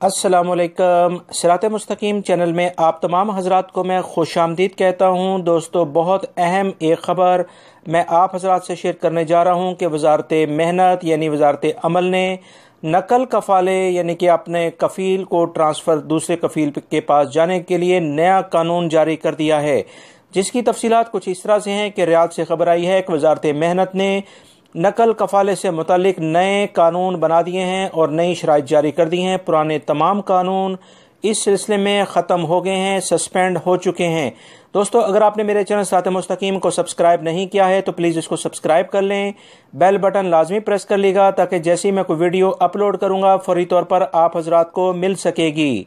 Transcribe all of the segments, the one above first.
السلام علیکم۔ صراط مستقیم چینل میں آپ تمام حضرات کو میں خوش آمدید کہتا ہوں۔ دوستو، بہت اہم ایک خبر میں آپ حضرات سے شیئر کرنے جا رہا ہوں کہ وزارت محنت یعنی وزارت عمل نے نقل کفالے یعنی کہ اپنے کفیل کو ٹرانسفر دوسرے کفیل کے پاس جانے کے لیے نیا قانون جاری کر دیا ہے، جس کی تفصیلات کچھ اس طرح سے ہیں کہ ریاض سے خبر آئی ہے کہ وزارت محنت نے نقل کفالے سے متعلق نئے قانون بنا دیے ہیں اور نئی شرائط جاری کر دی ہیں۔ پرانے تمام قانون اس سلسلے میں ختم ہو گئے ہیں، سسپینڈ ہو چکے ہیں۔ دوستو، اگر آپ نے میرے چینل صراط مستقیم کو سبسکرائب نہیں کیا ہے تو پلیز اس کو سبسکرائب کر لیں، بیل بٹن لازمی پریس کر لیے گا تاکہ جیسے ہی میں کوئی ویڈیو اپلوڈ کروں گا فوری طور پر آپ حضرات کو مل سکے گی۔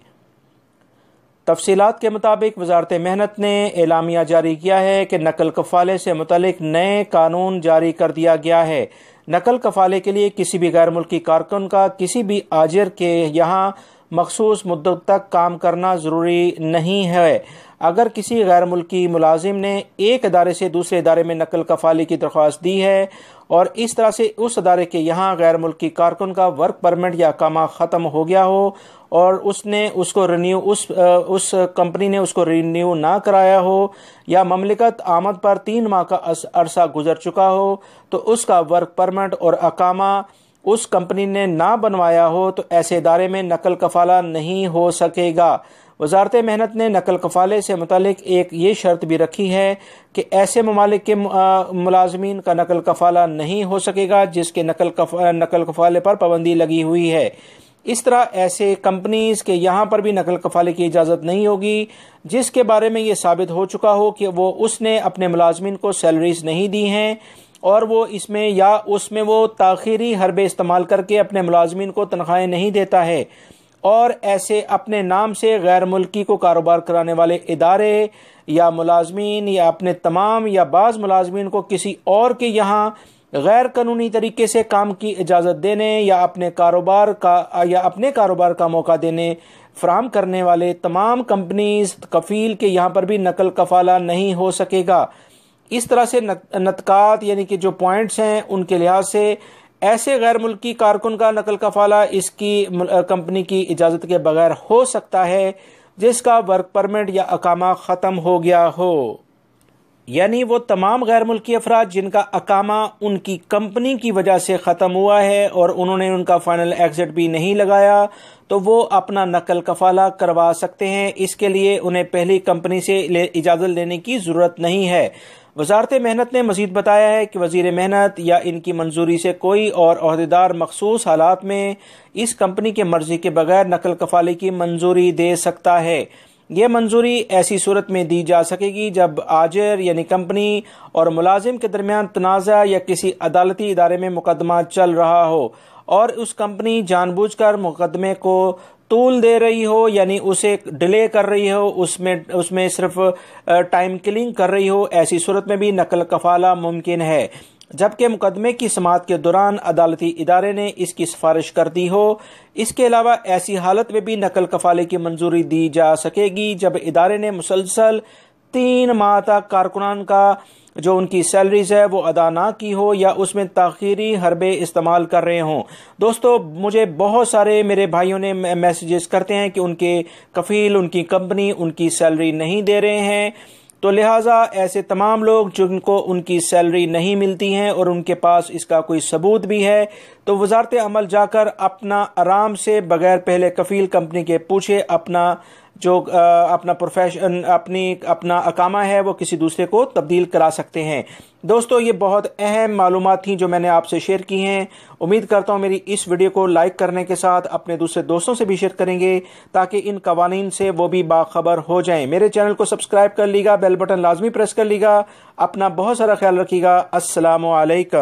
تفصیلات کے مطابق وزارت محنت نے اعلامیہ جاری کیا ہے کہ نقل کفالے سے متعلق نئے قانون جاری کر دیا گیا ہے۔ نقل کفالے کے لیے کسی بھی غیر ملکی کارکن کا کسی بھی آجر کے یہاں مخصوص مدت تک کام کرنا ضروری نہیں ہے۔ اگر کسی غیر ملکی ملازم نے ایک ادارے سے دوسرے ادارے میں نقل کفالی کی درخواست دی ہے اور اس طرح سے اس ادارے کے یہاں غیر ملکی کارکن کا ورک پرمٹ یا اقامہ ختم ہو گیا ہو اور اس کمپنی نے اس کو رینیو نہ کرایا ہو یا مملکت آمد پر 3 ماہ کا عرصہ گزر چکا ہو تو اس کا ورک پرمٹ اور اقامہ اس کمپنی نے نہ بنوایا ہو تو ایسے ادارے میں نقل کفالہ نہیں ہو سکے گا۔ وزارت محنت نے نقل کفالے سے متعلق ایک یہ شرط بھی رکھی ہے کہ ایسے ممالک کے ملازمین کا نقل کفالہ نہیں ہو سکے گا جس کے نقل کفالے پر پابندی لگی ہوئی ہے۔ اس طرح ایسے کمپنیز کے یہاں پر بھی نقل کفالے کی اجازت نہیں ہوگی جس کے بارے میں یہ ثابت ہو چکا ہو کہ اس نے اپنے ملازمین کو سیلریز نہیں دی ہیں اور وہ اس میں وہ تاخیری حربے استعمال کر کے اپنے ملازمین کو تنخواہیں نہیں دیتا ہے، اور ایسے اپنے نام سے غیر ملکی کو کاروبار کرانے والے ادارے یا ملازمین یا اپنے تمام یا بعض ملازمین کو کسی اور کے یہاں غیر قانونی طریقے سے کام کی اجازت دینے یا اپنے کاروبار کا موقع دینے فراہم کرنے والے تمام کمپنیز کفیل کے یہاں پر بھی نقل کفالہ نہیں ہو سکے گا۔ اس طرح سے نطقات یعنی کہ جو پوائنٹس ہیں ان کے لحاظ سے ایسے غیر ملکی کارکن کا نقل کفالہ اس کی کمپنی کی اجازت کے بغیر ہو سکتا ہے جس کا ورک پرمٹ یا اقامہ ختم ہو گیا ہو، یعنی وہ تمام غیر ملکی افراد جن کا اقامہ ان کی کمپنی کی وجہ سے ختم ہوا ہے اور انہوں نے ان کا فائنل ایگزٹ بھی نہیں لگایا تو وہ اپنا نقل کفالہ کروا سکتے ہیں۔ اس کے لیے انہیں پہلی کمپنی سے اجازت لینے کی ضرورت نہیں ہے۔ وزارت محنت نے مزید بتایا ہے کہ وزیر محنت یا ان کی منظوری سے کوئی اور عہدیدار مخصوص حالات میں اس کمپنی کے مرضی کے بغیر نقل کفالے کی منظوری دے سکتا ہے۔ یہ منظوری ایسی صورت میں دی جا سکے گی جب آجر یعنی کمپنی اور ملازم کے درمیان تنازع یا کسی عدالتی ادارے میں مقدمہ چل رہا ہو اور اس کمپنی جان بوجھ کر مقدمے کو طول دے رہی ہو، یعنی اسے ڈیلے کر رہی ہو، اس میں صرف ٹائم کلنگ کر رہی ہو۔ ایسی صورت میں بھی نقل کفالہ ممکن ہے، جبکہ مقدمے کی سماعت کے دوران عدالتی ادارے نے اس کی سفارش کر دی ہو۔ اس کے علاوہ ایسی حالت میں بھی نقل کفالے کی منظوری دی جا سکے گی جب ادارے نے مسلسل 3 ماہ تک کارکنان کا جو ان کی سیلریز ہے وہ ادا نہ کی ہو یا اس میں تاخیری حربے استعمال کر رہے ہوں۔ دوستو، مجھے بہت سارے میرے بھائیوں نے میسیجز کرتے ہیں کہ ان کے کفیل، ان کی کمپنی ان کی سیلری نہیں دے رہے ہیں، تو لہٰذا ایسے تمام لوگ جن کو ان کی سیلری نہیں ملتی ہیں اور ان کے پاس اس کا کوئی ثبوت بھی ہے تو وزارت عمل جا کر اپنا آرام سے بغیر پہلے کفیل کمپنی کے پوچھے اپنا اپنا اقامہ ہے وہ کسی دوسرے کو تبدیل کرا سکتے ہیں۔ دوستو، یہ بہت اہم معلومات تھیں جو میں نے آپ سے شیئر کی ہیں۔ امید کرتا ہوں میری اس ویڈیو کو لائک کرنے کے ساتھ اپنے دوسرے دوستوں سے بھی شیئر کریں گے تاکہ ان قوانین سے وہ بھی باخبر ہو جائیں۔ میرے چینل کو سبسکرائب کر لیے گا، بیل بٹن لازمی پریس کر لیے گا۔ اپنا بہت سارا خیال رکھیے گا۔ السلام علیکم۔